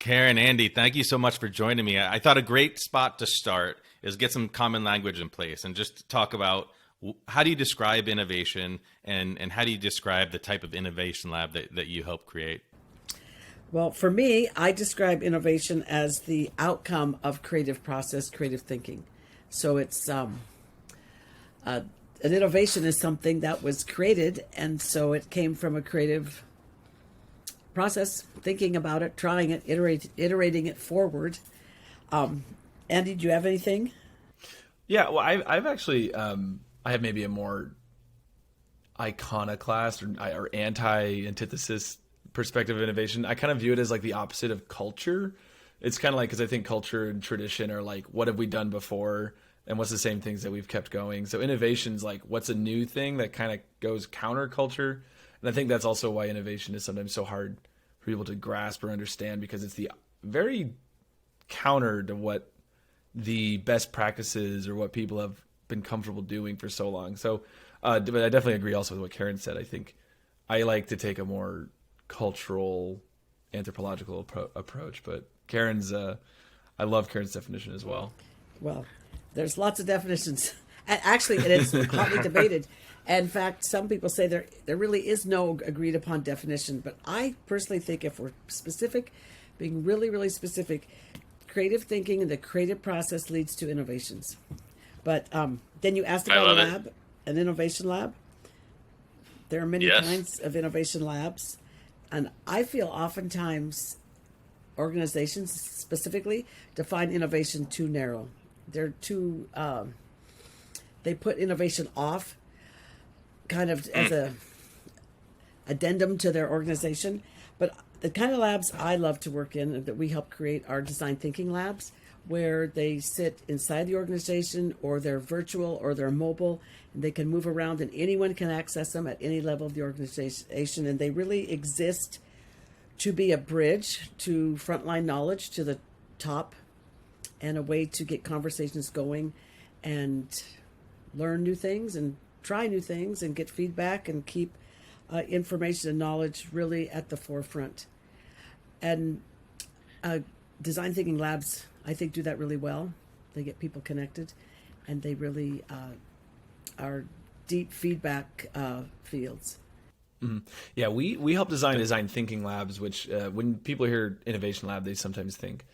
Karen, Andy, thank you so much for joining me. I thought a great spot to start is get some common language in place and just talk about how do you describe innovation and how do you describe the type of innovation lab that you help create? Well, for me, I describe innovation as the outcome of creative process, creative thinking. So it's an innovation is something that was created, and so it came from a creative process, thinking about it, trying it, iterating it forward. Andy, do you have anything? Yeah, well, I've actually, I have maybe a more iconoclast or anti-antithesis perspective of innovation. I kind of view it as like the opposite of culture. It's kind of like, because I think culture and tradition are like, what have we done before? And what's the same things that we've kept going? So innovation's like, what's a new thing that kind of goes counterculture? And I think that's also why innovation is sometimes so hard for people to grasp or understand, because it's the very counter to what the best practices or what people have been comfortable doing for so long. So, but I definitely agree also with what Karen said. I think I like to take a more cultural, anthropological approach, but Karen's, I love Karen's definition as well. Well, there's lots of definitions. Actually, it is hotly debated. In fact, some people say there really is no agreed upon definition, but I personally think if we're specific, being really, really specific, creative thinking and the creative process leads to innovations. But then you asked about a lab, an innovation lab. There are many kinds of innovation labs. And I feel oftentimes organizations specifically define innovation too narrow. They're too, they put innovation off kind of as a addendum to their organization. But the kind of labs I love to work in and that we help create are design thinking labs, where they sit inside the organization, or they're virtual, or they're mobile, and they can move around and anyone can access them at any level of the organization. And they really exist to be a bridge to frontline knowledge to the top, and a way to get conversations going and learn new things and try new things and get feedback and keep information and knowledge really at the forefront. And design thinking labs, I think, do that really well. They get people connected, and they really are deep feedback fields. Mm-hmm. Yeah, we help design thinking labs, which when people hear innovation lab, they sometimes think,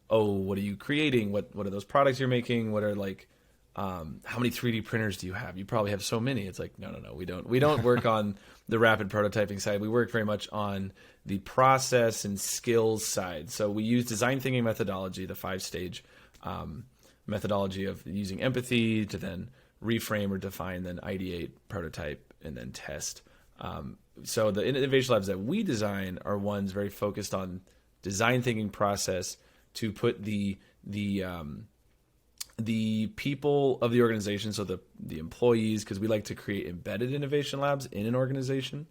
oh, what are you creating? What are those products you're making? What are like, how many 3D printers do you have? You probably have so many. It's like, no, we don't work on the rapid prototyping side. We work very much on the process and skills side. So we use design thinking methodology, the 5-stage methodology of using empathy to then reframe or define, then ideate, prototype, and then test. So the innovation labs that we design are ones very focused on design thinking process to put the people of the organization, so the employees, because we like to create embedded innovation labs in an organization,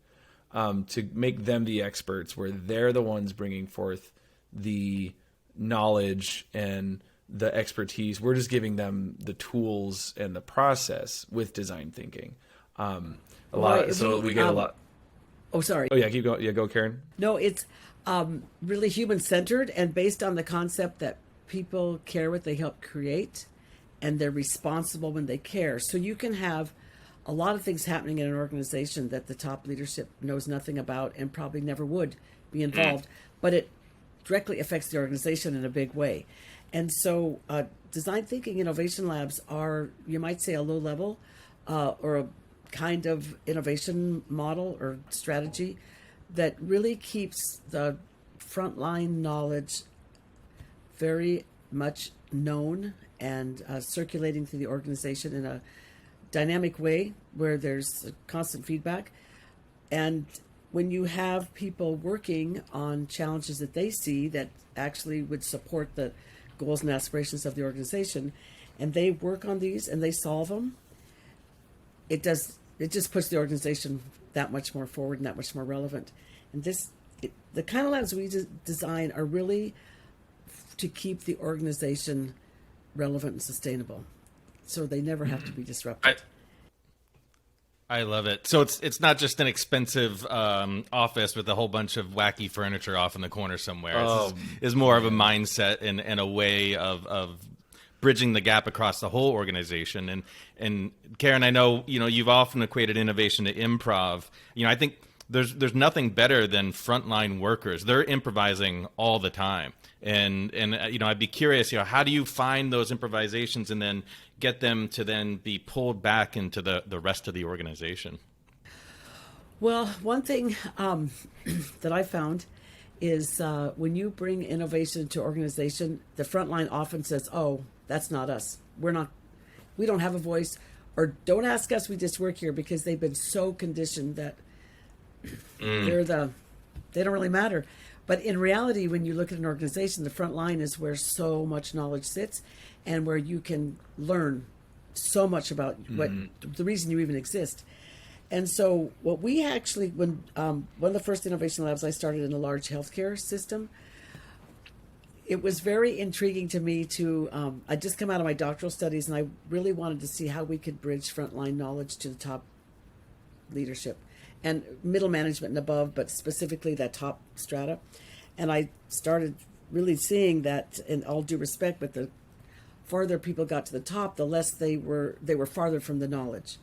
to make them the experts, where they're the ones bringing forth the knowledge and the expertise. We're just giving them the tools and the process with design thinking. We get a lot. Oh, sorry. Oh yeah, keep going. Yeah, go, Karen. No, it's really human-centered and based on the concept that people care what they help create, and they're responsible when they care. So you can have a lot of things happening in an organization that the top leadership knows nothing about and probably never would be involved, but it directly affects the organization in a big way. And so design thinking innovation labs are, you might say, a low level or a kind of innovation model or strategy that really keeps the frontline knowledge very much known and circulating through the organization in a dynamic way where there's constant feedback. And when you have people working on challenges that they see that actually would support the goals and aspirations of the organization, and they work on these and they solve them, it just puts the organization that much more forward and that much more relevant. And the kind of labs we design are really to keep the organization relevant and sustainable, so they never have to be disrupted. I love it. So it's not just an expensive office with a whole bunch of wacky furniture off in the corner somewhere. It's more of a mindset and a way of bridging the gap across the whole organization. And Karen, I know you've often equated innovation to improv. I think there's nothing better than frontline workers. They're improvising all the time. And I'd be curious, how do you find those improvisations and then get them to then be pulled back into the rest of the organization? Well, one thing that I found is when you bring innovation to organization, the front line often says, "Oh, that's not us. We don't have a voice," or "Don't ask us. We just work here," because they've been so conditioned that they don't really matter. But in reality, when you look at an organization, the front line is where so much knowledge sits and where you can learn so much about what the reason you even exist. And so what we actually, when one of the first innovation labs I started in a large healthcare system, it was very intriguing to me to, I'd just come out of my doctoral studies and I really wanted to see how we could bridge frontline knowledge to the top leadership and middle management and above, but specifically that top strata. And I started really seeing that, in all due respect, but the farther people got to the top, the less they were farther from the knowledge.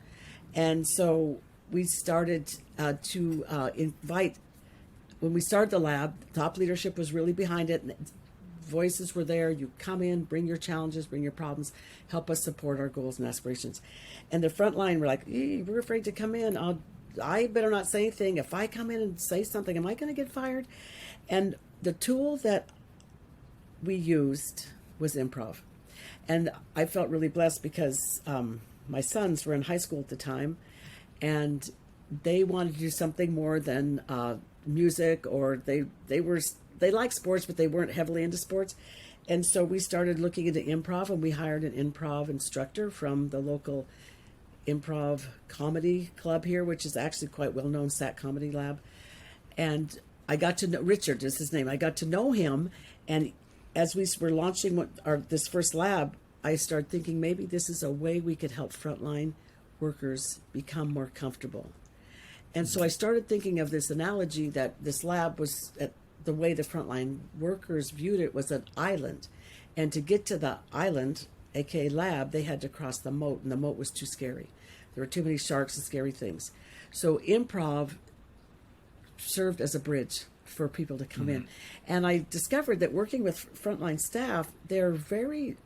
And so we started to invite, when we started the lab, top leadership was really behind it. And voices were there. You come in, bring your challenges, bring your problems, help us support our goals and aspirations. And the front line were like, we're afraid to come in. I better not say anything. If I come in and say something, am I going to get fired? And the tool that we used was improv. And I felt really blessed because my sons were in high school at the time, and they wanted to do something more than music, or they liked sports, but they weren't heavily into sports. And so we started looking into improv, and we hired an improv instructor from the local improv comedy club here, which is actually quite well known, SAT Comedy Lab. And I got to know Richard is his name. I got to know him, and as we were launching this first lab, I started thinking maybe this is a way we could help frontline workers become more comfortable. And so I started thinking of this analogy that this lab was, the way the frontline workers viewed it was an island, and to get to the island, aka lab, they had to cross the moat, and the moat was too scary. There were too many sharks and scary things. So improv served as a bridge for people to come in. And I discovered that working with frontline staff, they're very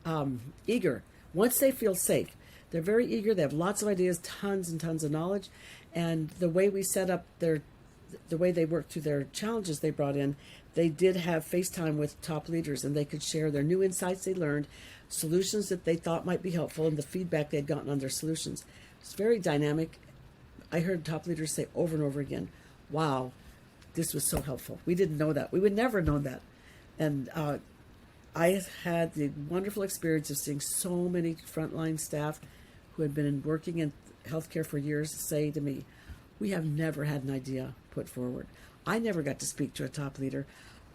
eager. Once they feel safe, they're very eager. They have lots of ideas, tons and tons of knowledge. And the way we set up the way they worked through their challenges they brought in, they did have FaceTime with top leaders, and they could share their new insights they learned, solutions that they thought might be helpful, and the feedback they'd gotten on their solutions. It's very dynamic. I heard top leaders say over and over again, "Wow, this was so helpful. We didn't know that. We would never have known that." And I had the wonderful experience of seeing so many frontline staff who had been working in healthcare for years say to me, "We have never had an idea put forward. I never got to speak to a top leader.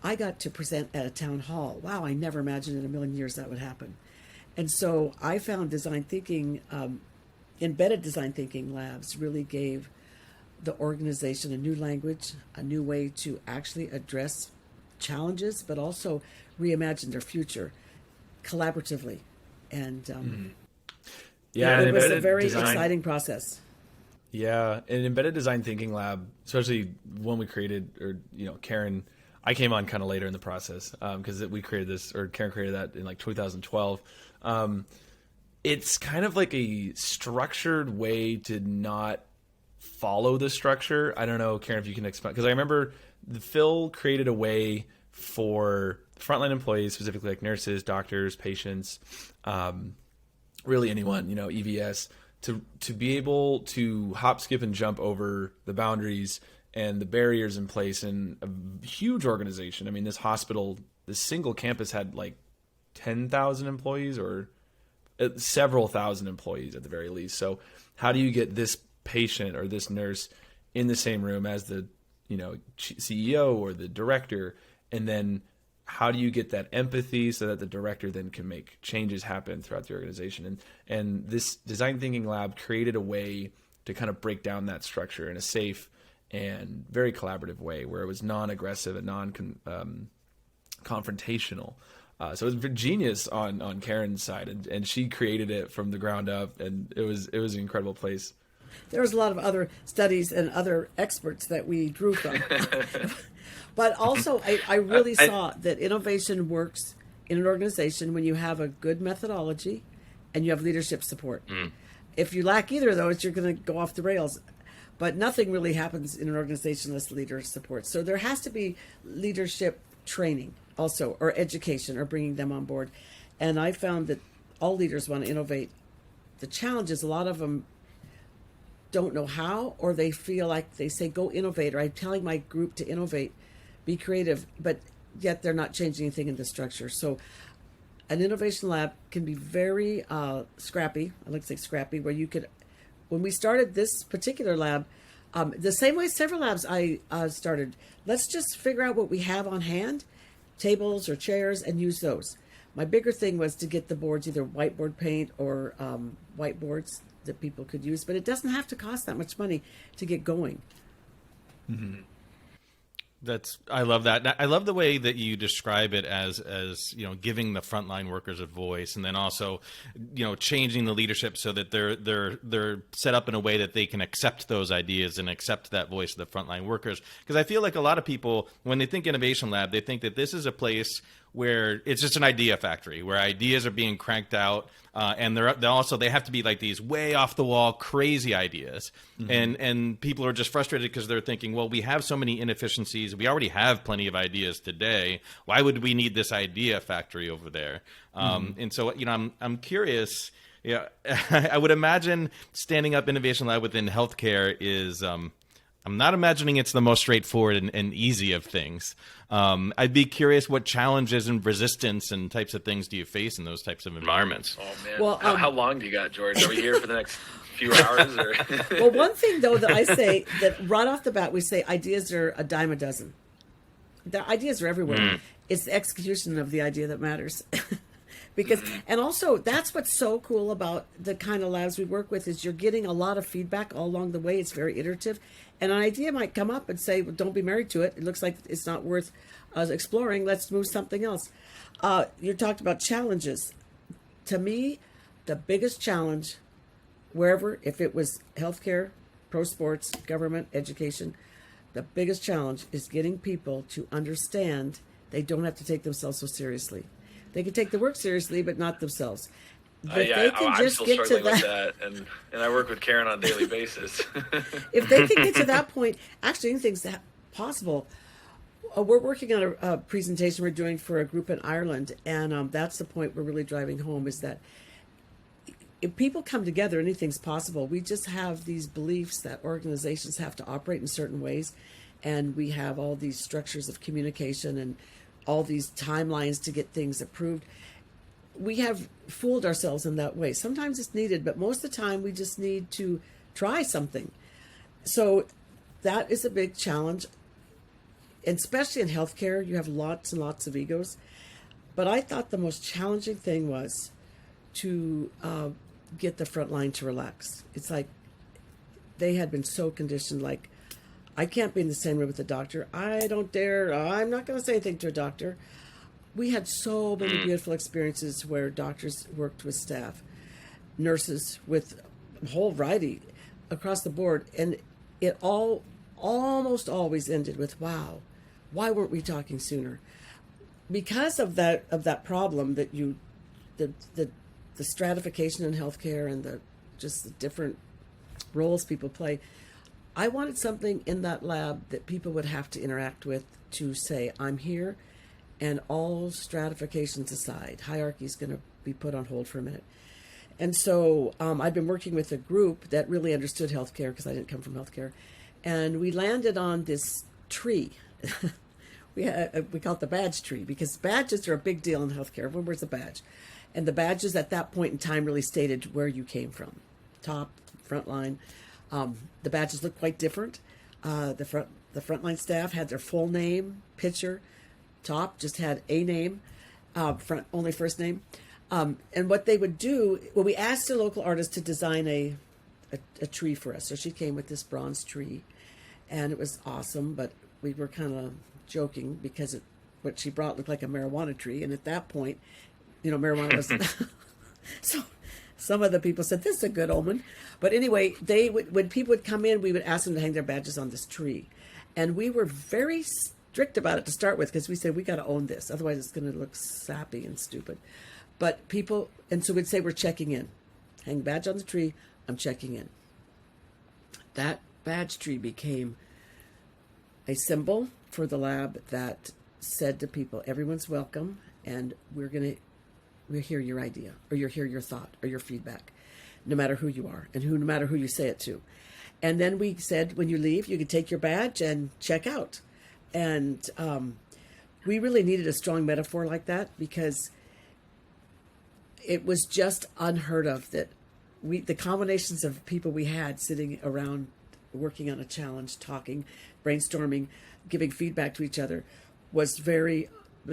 I got to present at a town hall. Wow, I never imagined in a million years that would happen." And so I found design thinking, embedded design thinking labs really gave the organization a new language, a new way to actually address challenges, but also reimagine their future collaboratively. And it was a very exciting process. Yeah, an embedded design thinking lab, especially one we created, or Karen, I came on kind of later in the process because we created this, or Karen created that in like 2012. It's kind of like a structured way to not follow the structure. I don't know, Karen, if you can explain, because I remember Phil created a way for frontline employees, specifically like nurses, doctors, patients, really anyone, EVS, to be able to hop, skip, and jump over the boundaries and the barriers in place in a huge organization. I mean, this hospital, this single campus had like 10,000 employees, or several thousand employees at the very least. So how do you get this patient or this nurse in the same room as the CEO or the director, and then how do you get that empathy so that the director then can make changes happen throughout the organization? And this design thinking lab created a way to kind of break down that structure in a safe and very collaborative way where it was non-aggressive and non-confrontational. So it was genius on Karen's side, and she created it from the ground up, and it was an incredible place. There was a lot of other studies and other experts that we drew from. But also, I really saw that innovation works in an organization when you have a good methodology and you have leadership support. If you lack either of those, you're going to go off the rails. But nothing really happens in an organization unless leader support. So there has to be leadership training also, or education, or bringing them on board. And I found that all leaders want to innovate. The challenge is a lot of them don't know how, or they feel like they say, go innovate, or I'm telling my group to innovate, be creative, but yet they're not changing anything in the structure. So an innovation lab can be very scrappy. I like to say scrappy, where you could, when we started this particular lab, the same way several labs I started, let's just figure out what we have on hand, tables or chairs, and use those. My bigger thing was to get the boards, either whiteboard paint or whiteboards that people could use, but it doesn't have to cost that much money to get going. Mm-hmm. I love that. I love the way that you describe it as giving the frontline workers a voice, and then also changing the leadership so that they're set up in a way that they can accept those ideas and accept that voice of the frontline workers. Because I feel like a lot of people, when they think innovation lab, they think that this is a place where it's just an idea factory where ideas are being cranked out, and they have to be like these way off the wall crazy ideas. Mm-hmm. And people are just frustrated because they're thinking, well, we have so many inefficiencies, we already have plenty of ideas today, why would we need this idea factory over there? And so I'm curious. I would imagine standing up innovation lab within healthcare is I'm not imagining it's the most straightforward and easy of things. I'd be curious what challenges and resistance and types of things do you face in those types of environments? Oh, man. Well, how long do you got, George? Are we here for the next few hours? Or? Well, one thing, though, that I say, that right off the bat, we say ideas are a dime a dozen. The ideas are everywhere. It's the execution of the idea that matters. And also, that's what's so cool about the kind of labs we work with is you're getting a lot of feedback all along the way. It's very iterative. And an idea might come up and say, well, don't be married to it. It looks like it's not worth exploring. Let's move something else. You talked about challenges. To me, the biggest challenge, wherever, if it was healthcare, pro sports, government, education, the biggest challenge is getting people to understand they don't have to take themselves so seriously. They can take the work seriously, but not themselves. I'm still struggling with that, and I work with Karen on a daily basis. If they can get to that point, actually anything's possible. We're working on a presentation we're doing for a group in Ireland, and that's the point we're really driving home, is that if people come together, anything's possible. We just have these beliefs that organizations have to operate in certain ways, and we have all these structures of communication and all these timelines to get things approved. We have fooled ourselves in that way. Sometimes it's needed, but most of the time we just need to try something. So that is a big challenge, and especially in healthcare. You have lots and lots of egos. But I thought the most challenging thing was to get the front line to relax. It's like they had been so conditioned, like, I can't be in the same room with the doctor. I don't dare. I'm not going to say anything to a doctor. We had so many beautiful experiences where doctors worked with staff, nurses, with a whole variety across the board. And it almost always ended with, wow, why weren't we talking sooner? Because of that problem that the stratification in healthcare and the different roles people play, I wanted something in that lab that people would have to interact with to say, I'm here, and all stratifications aside, hierarchy is going to be put on hold for a minute. And so I've been working with a group that really understood healthcare, because I didn't come from healthcare, and we landed on this tree. we call it the badge tree, because badges are a big deal in healthcare. Everyone wears a badge. And the badges at that point in time really stated where you came from, top, frontline. The badges looked quite different. The frontline staff had their full name, picture. Top just had a name, only first name. And what they would do, we asked a local artist to design a a tree for us. So she came with this bronze tree, and it was awesome, but we were kind of joking because what she brought looked like a marijuana tree, and at that point, marijuana wasn't. So some of the people said, this is a good omen. But anyway, when people would come in, we would ask them to hang their badges on this tree. And we were very strict about it to start with, because we said, we got to own this. Otherwise, it's going to look sappy and stupid. But so we'd say, we're checking in. Hang badge on the tree, I'm checking in. That badge tree became a symbol for the lab that said to people, everyone's welcome, and we'll hear your idea, or you'll hear your thought, or your feedback, no matter who you are, and no matter who you say it to. And then we said, when you leave, you can take your badge and check out. And we really needed a strong metaphor like that, because it was just unheard of that the combinations of people we had sitting around working on a challenge, talking, brainstorming, giving feedback to each other was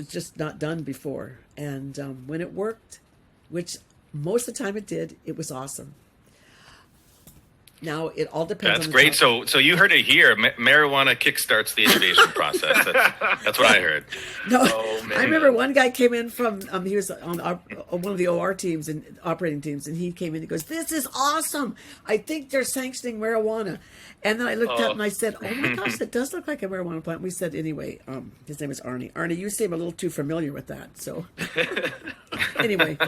just not done before. And when it worked, which most of the time it did, it was awesome. Now, it all depends. That's great. So you heard it here. Marijuana kickstarts the innovation process. That's what I heard. No, I remember one guy came in from, he was on one of the OR teams and operating teams, and he came in and goes, this is awesome. I think they're sanctioning marijuana. And then I looked up and I said, oh my gosh, that does look like a marijuana plant. We said, anyway, his name is Arnie. Arnie, you seem a little too familiar with that. So anyway,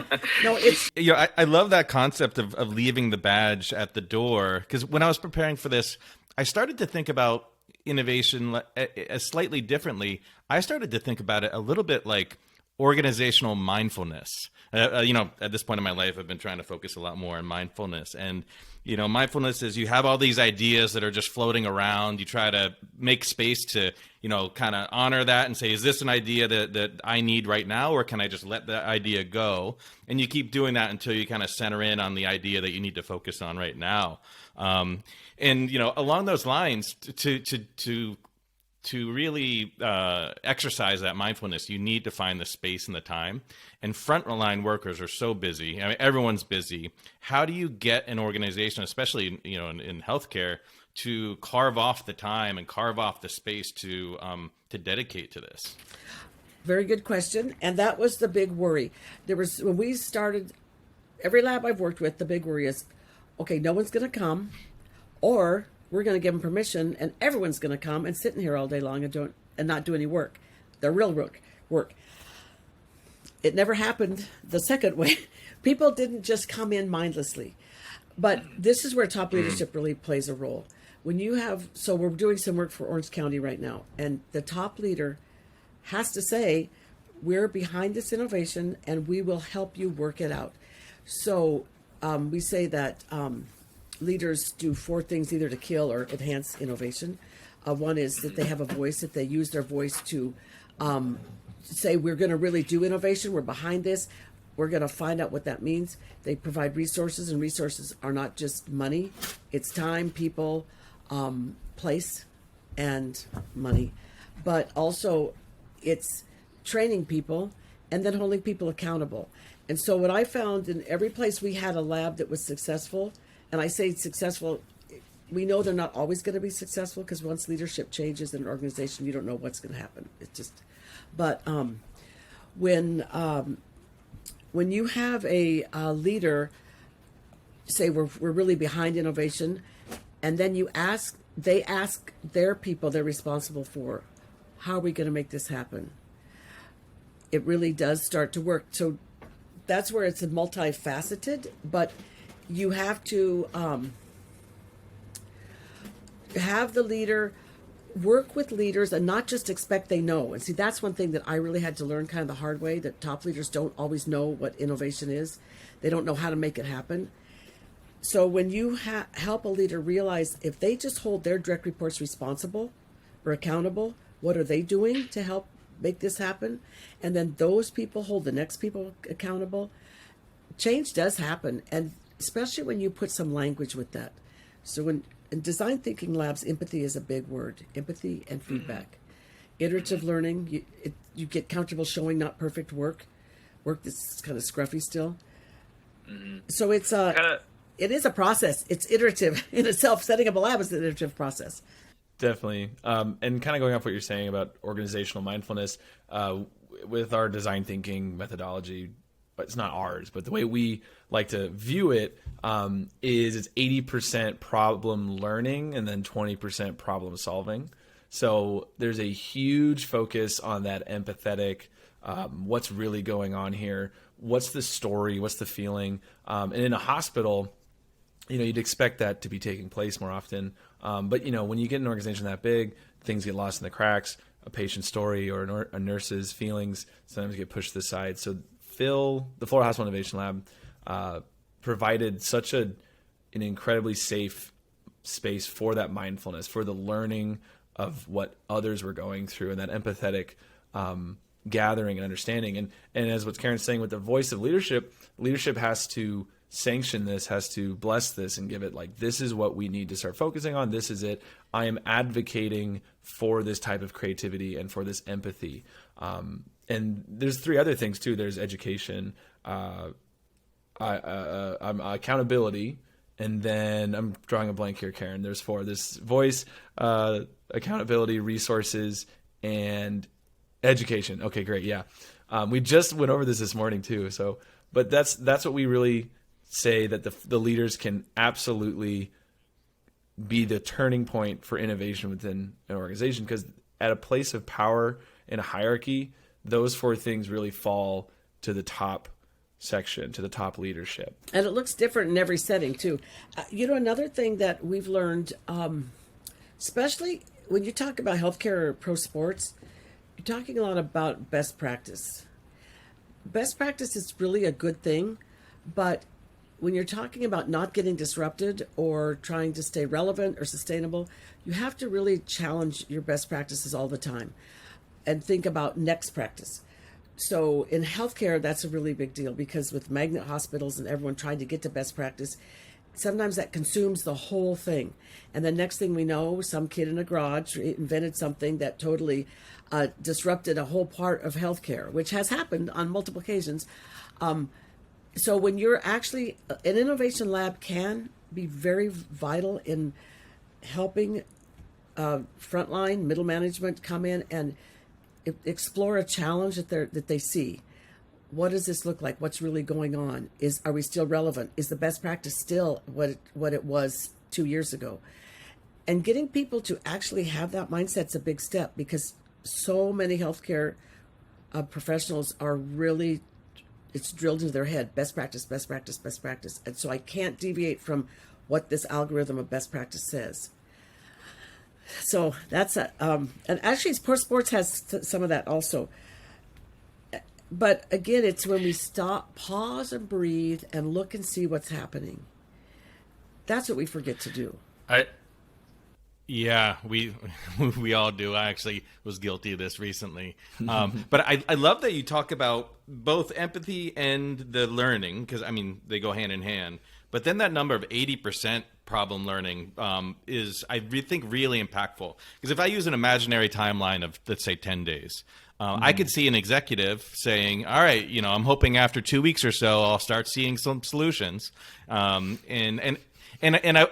no, it's... I love that concept of leaving the badge at the door, because when I was preparing for this, I started to think about innovation slightly differently. I started to think about it a little bit like organizational mindfulness. At this point in my life, I've been trying to focus a lot more on mindfulness. And, mindfulness is you have all these ideas that are just floating around. You try to make space to, kind of honor that and say, is this an idea that I need right now, or can I just let that idea go? And you keep doing that until you kind of center in on the idea that you need to focus on right now. Along those lines, to really exercise that mindfulness, you need to find the space and the time. And frontline workers are so busy. I mean, everyone's busy. How do you get an organization, especially in healthcare, to carve off the time and carve off the space to dedicate to this? Very good question. And that was the big worry. When we started, every lab I've worked with, the big worry is, okay, no one's going to come, or we're going to give them permission, and everyone's going to come and sit in here all day long and not do any work, the real work. It never happened the second way. People didn't just come in mindlessly. But this is where top leadership really plays a role. So we're doing some work for Orange County right now, and the top leader has to say, we're behind this innovation and we will help you work it out. So we say that leaders do 4 things either to kill or enhance innovation. One is that they have a voice, that they use their voice to say, we're going to really do innovation, we're behind this, we're going to find out what that means. They provide resources, and resources are not just money, it's time, people, place, and money. But also it's training people and then holding people accountable. And so what I found in every place we had a lab that was successful, and I say successful, we know they're not always going to be successful, because once leadership changes in an organization, you don't know what's going to happen. It's just, but when you have a leader say we're really behind innovation, and then they ask their people they're responsible for, how are we going to make this happen? It really does start to work. So that's where it's multifaceted, but you have to have the leader work with leaders and not just expect they know. And see, that's one thing that I really had to learn kind of the hard way, that top leaders don't always know what innovation is. They don't know how to make it happen. So when you help a leader realize, if they just hold their direct reports responsible or accountable, what are they doing to help make this happen? And then those people hold the next people accountable. Change does happen, and especially when you put some language with that. So in design thinking labs, empathy is a big word. Empathy and feedback. Iterative learning, you get comfortable showing not perfect work that's kind of scruffy still. So it's it is a process. It's iterative in itself. Setting up a lab is an iterative process. Definitely. And kind of going off what you're saying about organizational mindfulness, with our design thinking methodology, it's not ours, but the way we like to view it is it's 80% problem learning and then 20% problem solving. So there's a huge focus on that empathetic, what's really going on here, what's the story, what's the feeling. And in a hospital, you'd expect that to be taking place more often. But, when you get an organization that big, things get lost in the cracks. A patient's story or a nurse's feelings sometimes get pushed to the side. So the Florida Hospital Innovation Lab provided such an incredibly safe space for that mindfulness, for the learning of what others were going through, and that empathetic gathering and understanding. And as what Karen's saying with the voice of leadership has to sanction this, has to bless this and give it like, this is what we need to start focusing on. This is it. I am advocating for this type of creativity and for this empathy. And there's 3 other things too. There's education, accountability, and then I'm drawing a blank here, Karen. There's 4. This voice, accountability, resources, and education. Okay, great. Yeah. We just went over this morning too. So, but that's what we really say, that the leaders can absolutely be the turning point for innovation within an organization, because at a place of power in a hierarchy, those 4 things really fall to the top section, to the top leadership. And it looks different in every setting too. Another thing that we've learned, especially when you talk about healthcare or pro sports, you're talking a lot about best practice. Best practice is really a good thing, but when you're talking about not getting disrupted or trying to stay relevant or sustainable, you have to really challenge your best practices all the time and think about next practice. So in healthcare, that's a really big deal, because with magnet hospitals and everyone trying to get to best practice, sometimes that consumes the whole thing. And the next thing we know, some kid in a garage invented something that totally disrupted a whole part of healthcare, which has happened on multiple occasions. So when you're actually, an innovation lab can be very vital in helping frontline, middle management come in and explore a challenge that they see. What does this look like? What's really going on? Are we still relevant? Is the best practice still what it was 2 years ago? And getting people to actually have that mindset's a big step, because so many healthcare professionals are really, it's drilled into their head, best practice, best practice, best practice. And so I can't deviate from what this algorithm of best practice says. So that's and actually sports has some of that also. But again, it's when we stop, pause and breathe and look and see what's happening. That's what we forget to do. Yeah, we all do. I actually was guilty of this recently. But I love that you talk about both empathy and the learning, because, they go hand in hand. But then that number of 80% problem learning is, I think, really impactful. Because if I use an imaginary timeline of, let's say, 10 days, I could see an executive saying, all right, I'm hoping after 2 weeks or so, I'll start seeing some solutions. And I...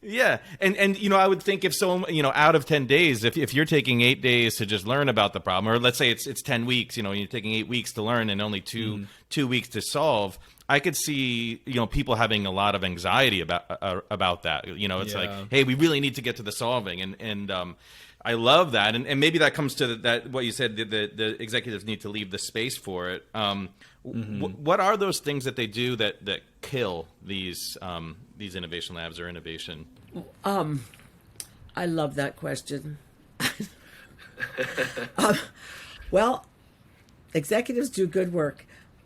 Yeah. And I would think if out of 10 days, if you're taking 8 days to just learn about the problem, or let's say it's 10 weeks, you're taking 8 weeks to learn and only two weeks to solve, I could see, people having a lot of anxiety about that. It's like, hey, we really need to get to the solving. And I love that. And maybe that comes to that, what you said, the executives need to leave the space for it. What are those things that they do that kill these innovation labs or innovation? I love that question. Well, executives do good work.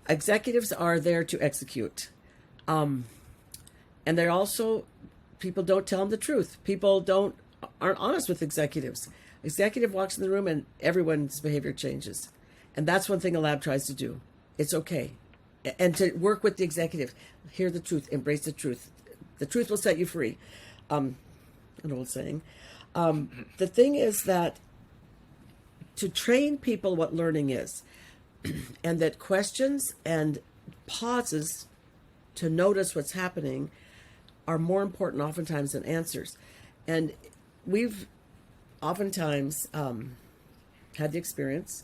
Executives are there to execute. And they're also, people don't tell them the truth. People aren't honest with executives. Executive walks in the room and everyone's behavior changes. And that's one thing a lab tries to do. It's okay. And to work with the executive, hear the truth, embrace the truth. The truth will set you free. An old saying. The thing is that to train people what learning is, and that questions and pauses to notice what's happening are more important oftentimes than answers. And we've oftentimes had the experience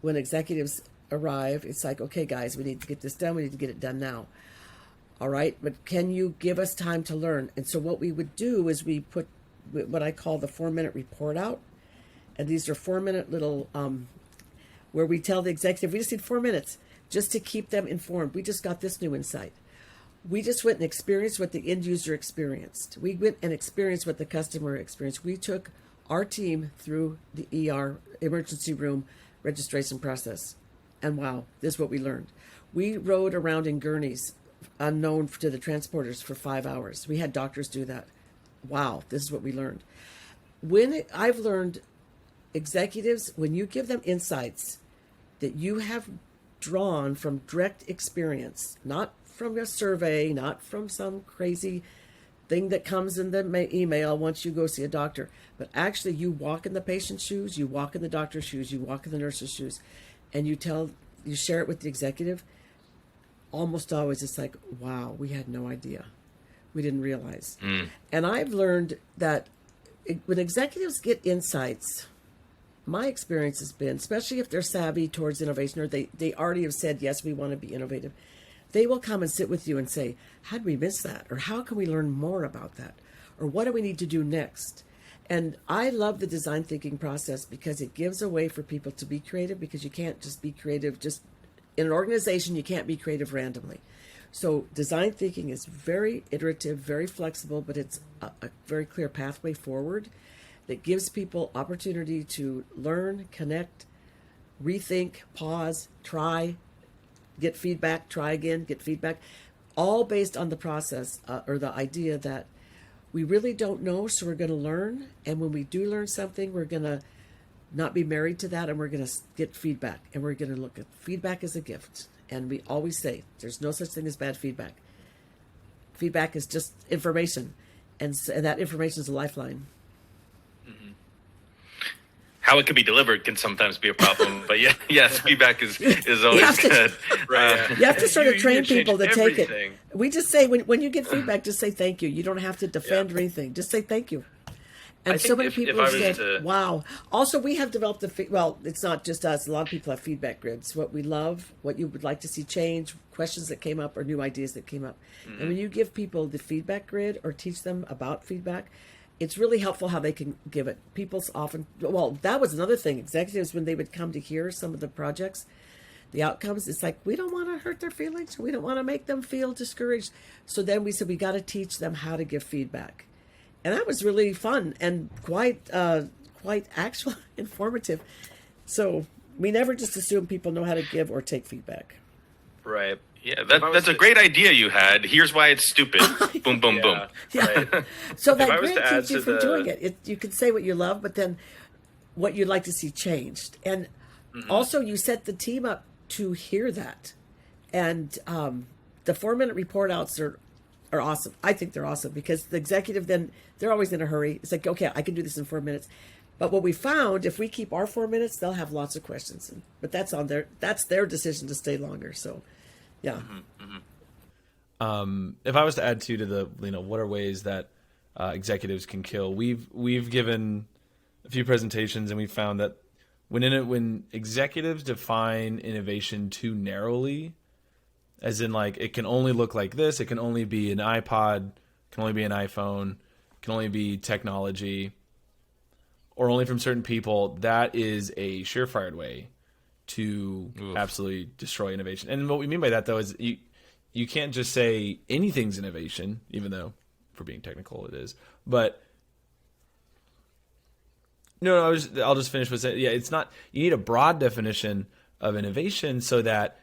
when executives arrive, it's like, okay, guys, we need to get this done. We need to get it done now. All right, but can you give us time to learn? And so what we would do is we put what I call the 4-minute report out. And these are 4-minute little, where we tell the executive, we just need 4 minutes just to keep them informed. We just got this new insight. We just went and experienced what the end user experienced. We went and experienced what the customer experienced. We took our team through the ER, emergency room registration process. And wow, this is what we learned. We rode around in gurneys, unknown to the transporters, for 5 hours. We had doctors do that. Wow, this is what we learned. I've learned executives, when you give them insights that you have drawn from direct experience, not from a survey, not from some crazy thing that comes in the email once you go see a doctor, but actually you walk in the patient's shoes, you walk in the doctor's shoes, you walk in the nurse's shoes, and you share it with the executive. Almost always it's like, wow, we had no idea. We didn't realize. And I've learned that when executives get insights, my experience has been, especially if they're savvy towards innovation, or they already have said, yes, we want to be innovative, they will come and sit with you and say, how did we miss that? Or how can we learn more about that? Or what do we need to do next? And I love the design thinking process because it gives a way for people to be creative, because you can't just be creative. Just in an organization, you can't be creative randomly. So design thinking is very iterative, very flexible, but it's a very clear pathway forward that gives people opportunity to learn, connect, rethink, pause, try, get feedback, try again, get feedback, all based on the process or the idea that we really don't know, so we're going to learn. And when we do learn something, we're going to not be married to that, and we're going to get feedback. And we're going to look at feedback as a gift. And we always say there's no such thing as bad feedback. Feedback is just information, and that information is a lifeline. How it can be delivered can sometimes be a problem, but yes, feedback is always good. Right. You have to sort of train people to take it. We just say, when you get feedback, just say thank you. You don't have to defend or anything. Just say thank you. And so many people have said, wow. Also, we have developed it's not just us. A lot of people have feedback grids. What we love, what you would like to see change, questions that came up, or new ideas that came up. And when you give people the feedback grid or teach them about feedback, it's really helpful how they can give it. People's often, that was another thing. Executives, when they would come to hear some of the projects, the outcomes, it's like, we don't want to hurt their feelings. We don't want to make them feel discouraged. So then we said, we got to teach them how to give feedback. And that was really fun and quite actual informative. So we never just assume people know how to give or take feedback. Right. Yeah, that's a great idea you had. Here's why it's stupid. Boom, boom, boom. Yeah. Right. So that grid keeps you from doing it. You can say what you love, but then what you'd like to see changed. And also you set the team up to hear that. And the 4-minute report outs are awesome. I think they're awesome because the executive, then they're always in a hurry. It's like, okay, I can do this in 4 minutes. But what we found, if we keep our 4 minutes, they'll have lots of questions. But that's their decision to stay longer. So, yeah. If I was to add to the, what are ways that executives can kill? We've given a few presentations and we found that when executives define innovation too narrowly, as in like it can only look like this, it can only be an iPod, can only be an iPhone, can only be technology, or only from certain people, that is a surefire way to absolutely destroy innovation. And what we mean by that, though, is you can't just say anything's innovation, even though, for being technical, it is. But no, I'll just finish with saying, it's not. You need a broad definition of innovation so that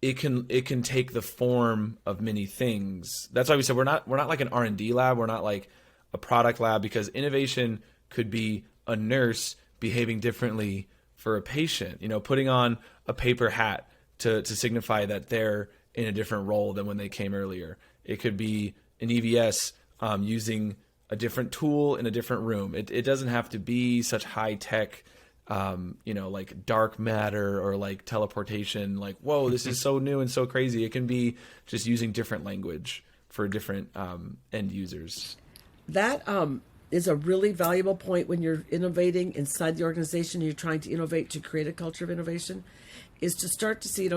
it can take the form of many things. That's why we said we're not like an R&D lab. We're not like a product lab, because innovation could be a nurse behaving differently for a patient, putting on a paper hat to signify that they're in a different role than when they came earlier. It could be an EVS using a different tool in a different room. It doesn't have to be such high tech like dark matter or like teleportation, like, whoa, this is so new and so crazy. It can be just using different language for different end users. That is a really valuable point when you're innovating inside the organization. You're trying to innovate to create a culture of innovation, is to start to see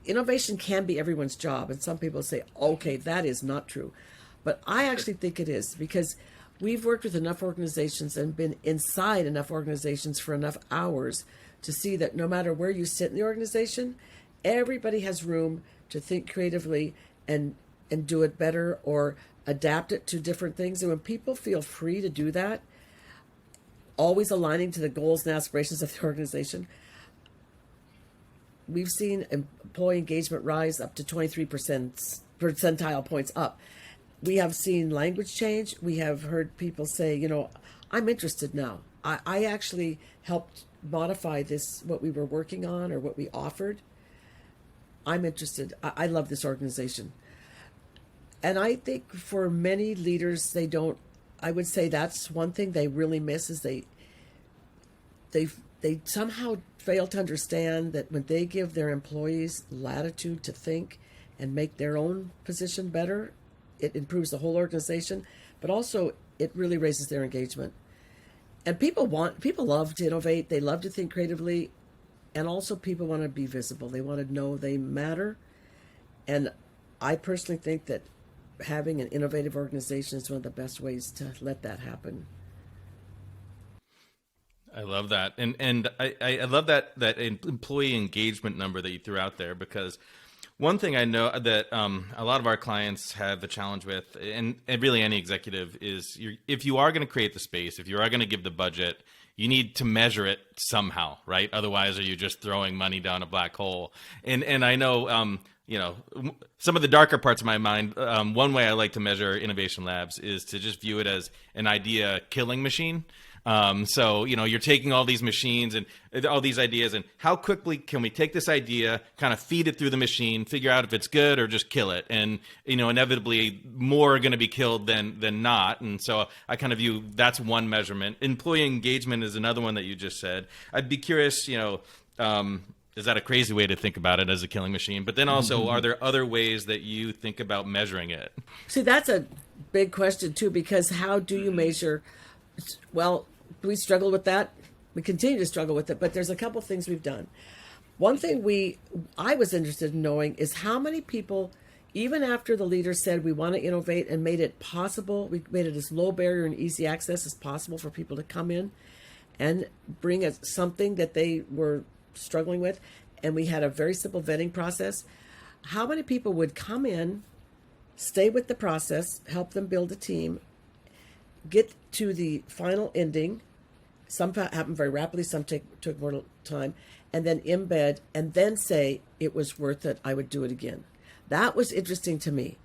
innovation can be everyone's job. And some people say, okay, that is not true. But I actually think it is, because we've worked with enough organizations and been inside enough organizations for enough hours to see that no matter where you sit in the organization, everybody has room to think creatively and do it better or adapt it to different things. And when people feel free to do that, always aligning to the goals and aspirations of the organization, we've seen employee engagement rise up to 23% percentile points up. We have seen language change. We have heard people say, I'm interested now. I actually helped modify this, what we were working on or what we offered. I'm interested. I love this organization. And I think for many leaders, I would say that's one thing they really miss, is they somehow fail to understand that when they give their employees latitude to think and make their own position better, it improves the whole organization, but also it really raises their engagement. And people love to innovate. They love to think creatively. And also people want to be visible. They want to know they matter. And I personally think that having an innovative organization is one of the best ways to let that happen. I love that. And I love that employee engagement number that you threw out there, because one thing I know that a lot of our clients have a challenge with, and really any executive, is if you are going to create the space, if you are going to give the budget, you need to measure it somehow, right? Otherwise, are you just throwing money down a black hole? And I know, some of the darker parts of my mind, one way I like to measure innovation labs is to just view it as an idea killing machine. So, you're taking all these machines and all these ideas, and how quickly can we take this idea, kind of feed it through the machine, figure out if it's good or just kill it. And, inevitably more are going to be killed than not. And so I kind of view that's one measurement. Employee engagement is another one that you just said. I'd be curious, is that a crazy way to think about it, as a killing machine? But then also, are there other ways that you think about measuring it? See, that's a big question too, because how do you measure? Well, we struggle with that. We continue to struggle with it, but there's a couple things we've done. One thing I was interested in knowing is how many people, even after the leader said we want to innovate and made it possible, we made it as low barrier and easy access as possible for people to come in and bring something that they were struggling with, and we had a very simple vetting process. How many people would come in, stay with the process, help them build a team, get to the final ending? Some happen very rapidly, some took more time, and then embed, and then say it was worth it, I would do it again. That was interesting to me.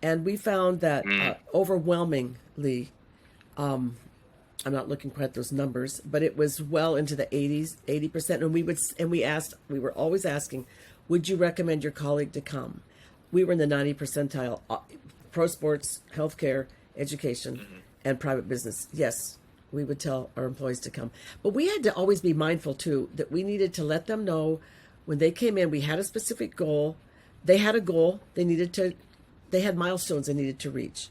And we found that overwhelmingly, I'm not looking quite at those numbers, but it was well into the 80%. And we were always asking, would you recommend your colleague to come? We were in the 90 percentile, pro sports, healthcare, education, and private business. Yes, we would tell our employees to come. But we had to always be mindful too, that we needed to let them know when they came in, we had a specific goal. They had a goal. They had milestones they needed to reach.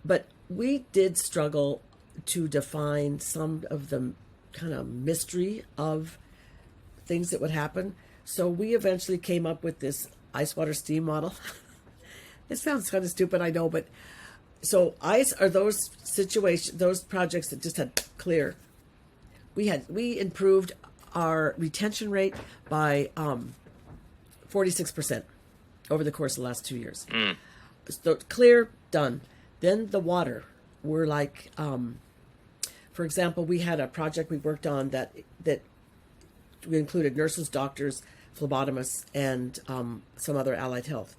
But we did struggle to define some of the kind of mystery of things that would happen. So we eventually came up with this ice, water, steam model. It sounds kind of stupid, I know, but so ice are those situations, those projects that just had clear. We improved our retention rate by 46% over the course of the last 2 years. So clear, done. Then the water. We're like, for example, we had a project we worked on that we included nurses, doctors, phlebotomists, and some other allied health.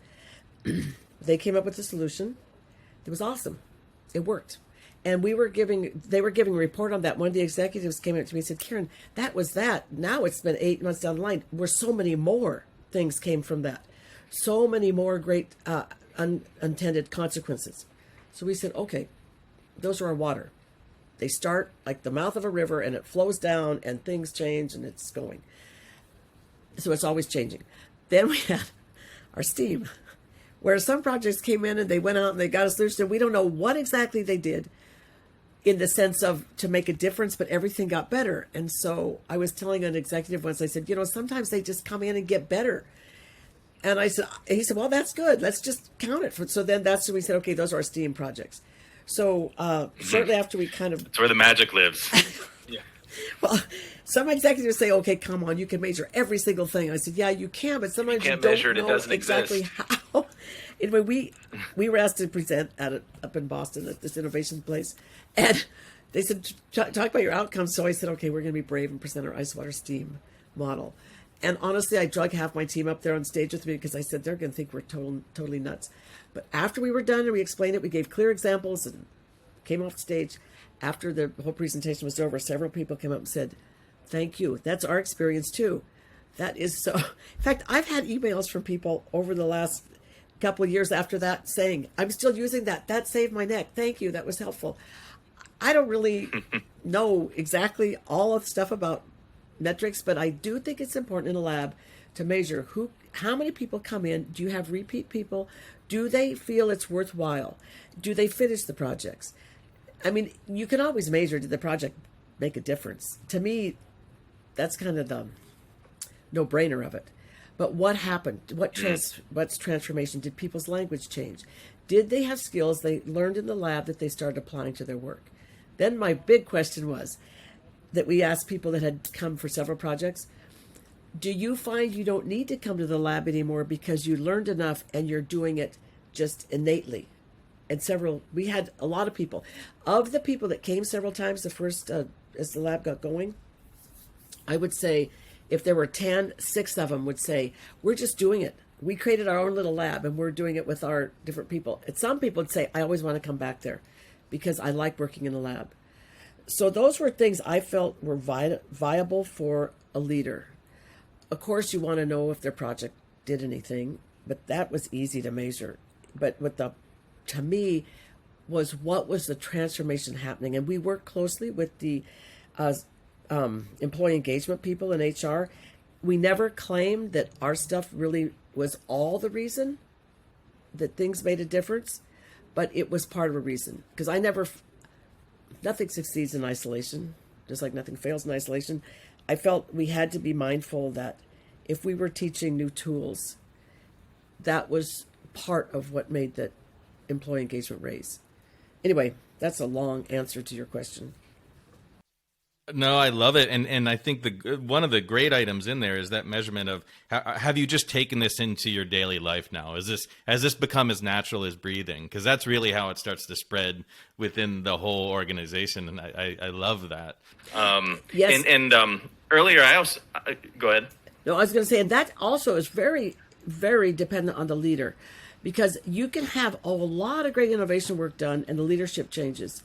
They came up with a solution. It was awesome. It worked. And they were giving a report on that. One of the executives came up to me and said, Karen, that was that. Now it's been 8 months down the line, where so many more things came from that. So many more great unintended consequences. So we said, okay, those are our water. They start like the mouth of a river and it flows down and things change and it's going. So it's always changing. Then we had our STEAM, where some projects came in and they went out and they got a solution. We don't know what exactly they did in the sense of to make a difference, but everything got better. And so I was telling an executive once, I said, sometimes they just come in and get better. And he said, well, that's good. Let's just count it. So then that's when we said, okay, those are our STEAM projects. So shortly after we kind of... It's where the magic lives. Yeah. Well, some executives say, okay, come on, you can measure every single thing. I said, yeah, you can, but sometimes you can't don't measure it, it know doesn't exactly exist. how. Anyway, we were asked to present up in Boston at this innovation place. And they said, talk about your outcomes. So I said, okay, we're going to be brave and present our ice water steam model. And honestly, I drug half my team up there on stage with me because I said, they're going to think we're totally nuts. But after we were done and we explained it, we gave clear examples and came off stage. After the whole presentation was over, several people came up and said, thank you. That's our experience too. That is so. In fact, I've had emails from people over the last couple of years after that saying, I'm still using that. That saved my neck. Thank you. That was helpful. I don't really know exactly all of the stuff about metrics, but I do think it's important in a lab to measure how many people come in. Do you have repeat people? Do they feel it's worthwhile? Do they finish the projects? I mean, you can always measure, did the project make a difference? To me, that's kind of the no-brainer of it. But what happened? What's transformation? Did people's language change? Did they have skills they learned in the lab that they started applying to their work? Then my big question was that we asked people that had come for several projects, do you find you don't need to come to the lab anymore because you learned enough and you're doing it just innately? And we had a lot of people. Of the people that came several times the first, as the lab got going, I would say if there were 10, 6 of them would say, we're just doing it. We created our own little lab and we're doing it with our different people. And some people would say, I always want to come back there because I like working in the lab. So those were things I felt were viable for a leader. Of course, you want to know if their project did anything, but that was easy to measure. But to me, was what was the transformation happening? And we worked closely with the employee engagement people in HR. We never claimed that our stuff really was all the reason that things made a difference, but it was part of a reason. Because nothing succeeds in isolation, just like nothing fails in isolation. I felt we had to be mindful that if we were teaching new tools, that was part of what made the employee engagement raise. Anyway, that's a long answer to your question. No, I love it, and I think one of the great items in there is that measurement of have you just taken this into your daily life now? Has this become as natural as breathing? Because that's really how it starts to spread within the whole organization, and I love that. Yes. And earlier I also go ahead. No, I was going to say, and that also is very, very dependent on the leader, because you can have a lot of great innovation work done and the leadership changes.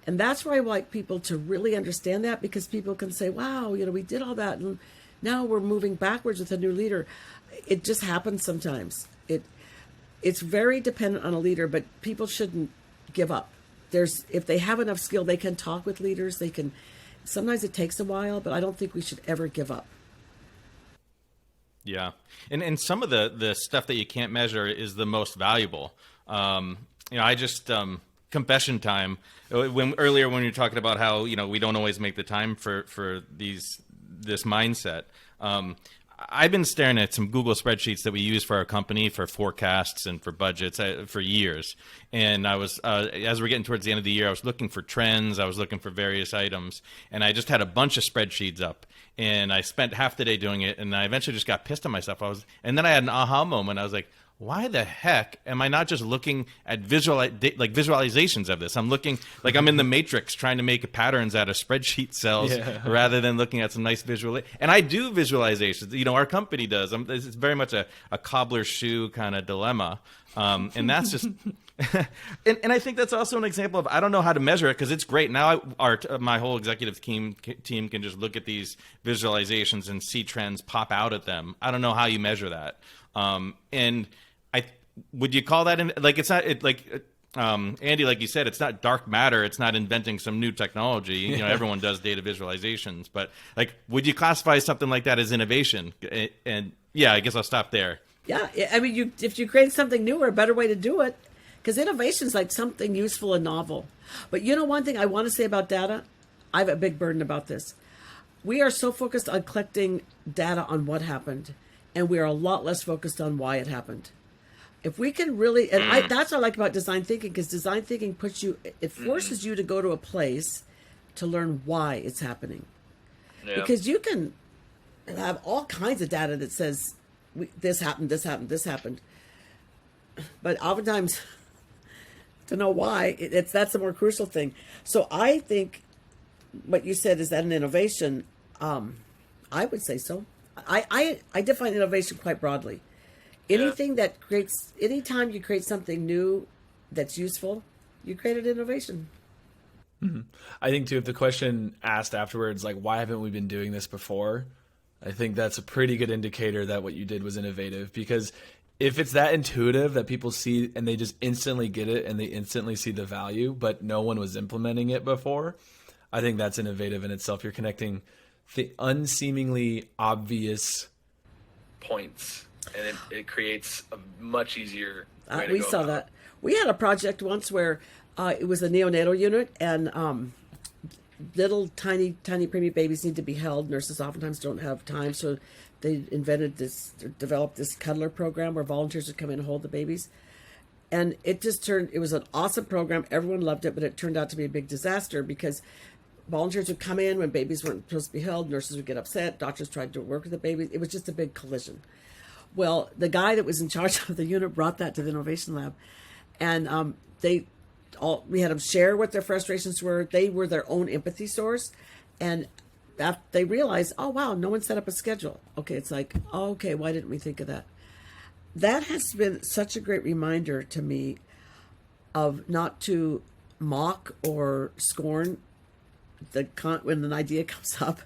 And that's where I like people to really understand that, because people can say, wow, we did all that and now we're moving backwards with a new leader. It just happens sometimes. It's very dependent on a leader, but people shouldn't give up. If they have enough skill, they can talk with leaders. Sometimes it takes a while, but I don't think we should ever give up. Yeah. And some of the stuff that you can't measure is the most valuable. I just, confession time, earlier when you were talking about how, we don't always make the time for this mindset. I've been staring at some Google spreadsheets that we use for our company for forecasts and for budgets for years. And I was, as we're getting towards the end of the year, I was looking for trends. I was looking for various items, and I just had a bunch of spreadsheets up. And I spent half the day doing it, and I eventually just got pissed at myself. And then I had an aha moment. I was like, why the heck am I not just looking at visualizations of this? I'm looking like I'm in the Matrix trying to make patterns out of spreadsheet cells rather than looking at some nice visual. And I do visualizations. Our company does. It's very much a cobbler's shoe kind of dilemma. And that's just... and I think that's also an example of, I don't know how to measure it because it's great. Now my whole executive team can just look at these visualizations and see trends pop out at them. I don't know how you measure that. And would you call that it's not Andy, like you said, it's not dark matter. It's not inventing some new technology. You know, everyone does data visualizations, but like, would you classify something like that as innovation? And yeah, I guess I'll stop there. Yeah, I mean, if you create something new or a better way to do it, because innovation is like something useful and novel. But you know, one thing I want to say about data, I have a big burden about this. We are so focused on collecting data on what happened, and we are a lot less focused on why it happened. If we can really, and that's what I like about design thinking, because design thinking it forces you to go to a place to learn why it's happening. Yeah. Because you can have all kinds of data that says this happened, this happened, this happened. But oftentimes, to know why, that's the more crucial thing. So I think what you said, is that an innovation? I would say so. I define innovation quite broadly. Anything that creates, anytime you create something new that's useful, you created innovation. Mm-hmm. I think too, if the question asked afterwards, like, why haven't we been doing this before? I think that's a pretty good indicator that what you did was innovative, because if it's that intuitive that people see and they just instantly get it and they instantly see the value, but no one was implementing it before, I think that's innovative in itself. You're connecting the unseemingly obvious points, and it creates a much easier way to we go saw about. that. We had a project once where it was a neonatal unit, and little tiny preemie babies need to be held. Nurses oftentimes don't have time, so they developed this cuddler program where volunteers would come in and hold the babies. And it was an awesome program. Everyone loved it, but it turned out to be a big disaster, because volunteers would come in when babies weren't supposed to be held. Nurses would get upset. Doctors tried to work with the babies. It was just a big collision. Well, the guy that was in charge of the unit brought that to the innovation lab, and we had them share what their frustrations were. They were their own empathy source, and they realized, oh wow, no one set up a schedule. Okay, it's like, oh, okay, why didn't we think of that? That has been such a great reminder to me of not to mock or scorn when an idea comes up.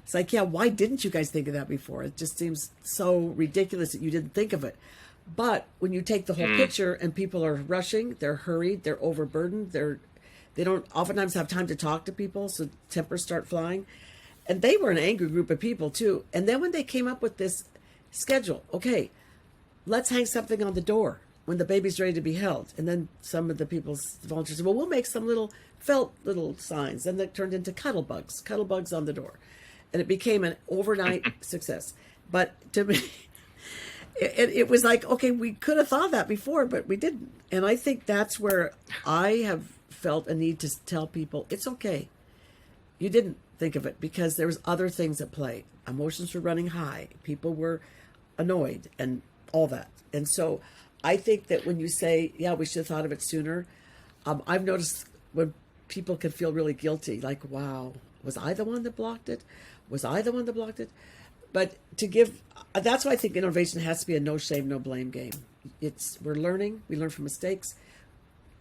It's like, yeah, why didn't you guys think of that before? It just seems so ridiculous that you didn't think of it. But when you take the whole picture and people are rushing, they're hurried, they're overburdened, they don't oftentimes have time to talk to people, so tempers start flying. And they were an angry group of people too. And then when they came up with this schedule, okay, let's hang something on the door when the baby's ready to be held. And then some of the volunteers said, well, we'll make some felt little signs. Then that turned into cuddle bugs on the door. And it became an overnight success. But to me, it was like, okay, we could have thought of that before, but we didn't. And I think that's where I have felt a need to tell people, it's okay. You didn't think of it, because there was other things at play. Emotions were running high. People were annoyed and all that. And so I think that when you say, yeah, we should have thought of it sooner, I've noticed when people can feel really guilty, like, wow, was I the one that blocked it? Was I the one that blocked it? But that's why I think innovation has to be a no shame, no blame game. We're learning, we learn from mistakes.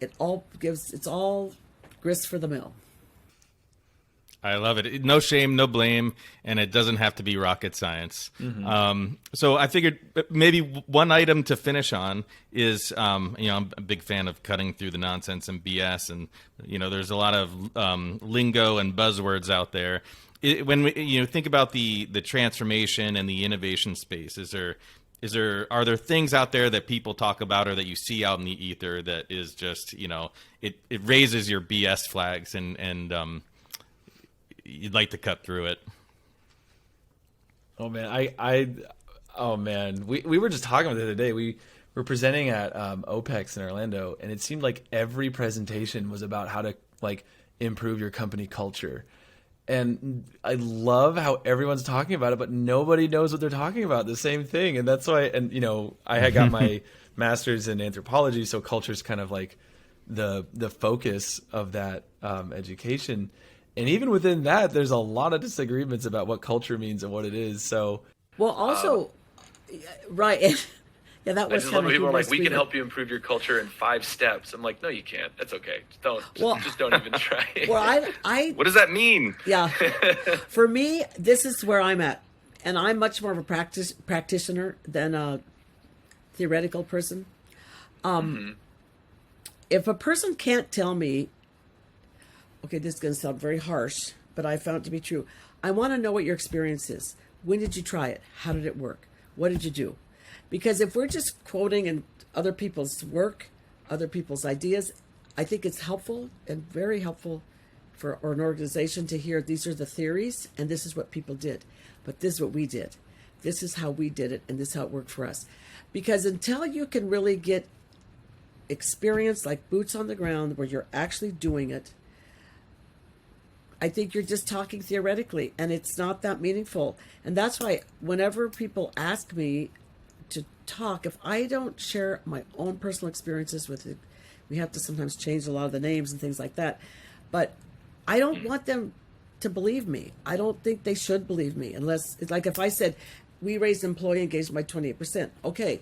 It's all grist for the mill. I love it. No shame, no blame, and it doesn't have to be rocket science. Mm-hmm. So I figured maybe one item to finish on is, I'm a big fan of cutting through the nonsense and BS, and there's a lot of lingo and buzzwords out there. When we think about the transformation and the innovation space, are there things out there that people talk about or that you see out in the ether that is just it raises your BS flags and you'd like to cut through it? Oh man, we were just talking about it the other day. We were presenting at OPEX in Orlando, and it seemed like every presentation was about how to improve your company culture. And I love how everyone's talking about it, but nobody knows what they're talking about. The same thing. And that's why, I had got my master's in anthropology. So culture is kind of like the focus of that education. And even within that, there's a lot of disagreements about what culture means and what it is. So, well, also, right. Yeah, that was I just love when people are like, we can help you improve your culture in 5 steps. I'm like, no, you can't. That's okay. Just don't even try. Well, what does that mean? Yeah. For me, this is where I'm at. And I'm much more of a practitioner than a theoretical person. if a person can't tell me, okay, this is going to sound very harsh, but I found it to be true. I want to know what your experience is. When did you try it? How did it work? What did you do? Because if we're just quoting and other people's work, other people's ideas, I think it's helpful and very helpful for an organization to hear these are the theories and this is what people did. But this is what we did. This is how we did it and this is how it worked for us. Because until you can really get experience like boots on the ground where you're actually doing it, I think you're just talking theoretically and it's not that meaningful. And that's why whenever people ask me to talk, if I don't share my own personal experiences with it, we have to sometimes change a lot of the names and things like that. But I don't want them to believe me. I don't think they should believe me unless it's like if I said, we raised employee engagement by 28%. Okay,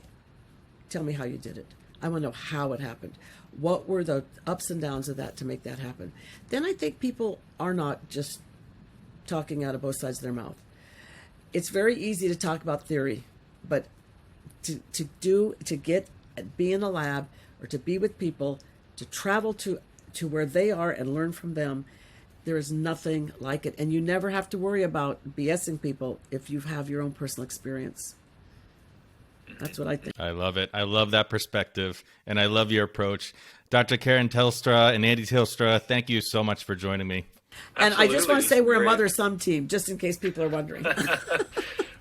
tell me how you did it. I want to know how it happened. What were the ups and downs of that to make that happen? Then I think people are not just talking out of both sides of their mouth. It's very easy to talk about theory, but to be in a lab or to be with people, to travel to where they are and learn from them, there is nothing like it. And you never have to worry about BSing people if you have your own personal experience. That's what I think. I love it. I love that perspective, and I love your approach. Dr. Karen Tilstra and Andy Tilstra, thank you so much for joining me. And I just want to say we're a mother-son team, just in case people are wondering.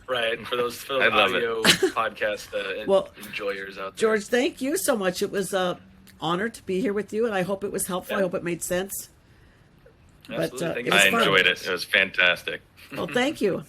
Right, and for those audio podcast enjoyers out there. George, thank you so much. It was an honor to be here with you, and I hope it was helpful. I hope it made sense. Absolutely. But it was fun. I enjoyed it. It was fantastic. Well, thank you.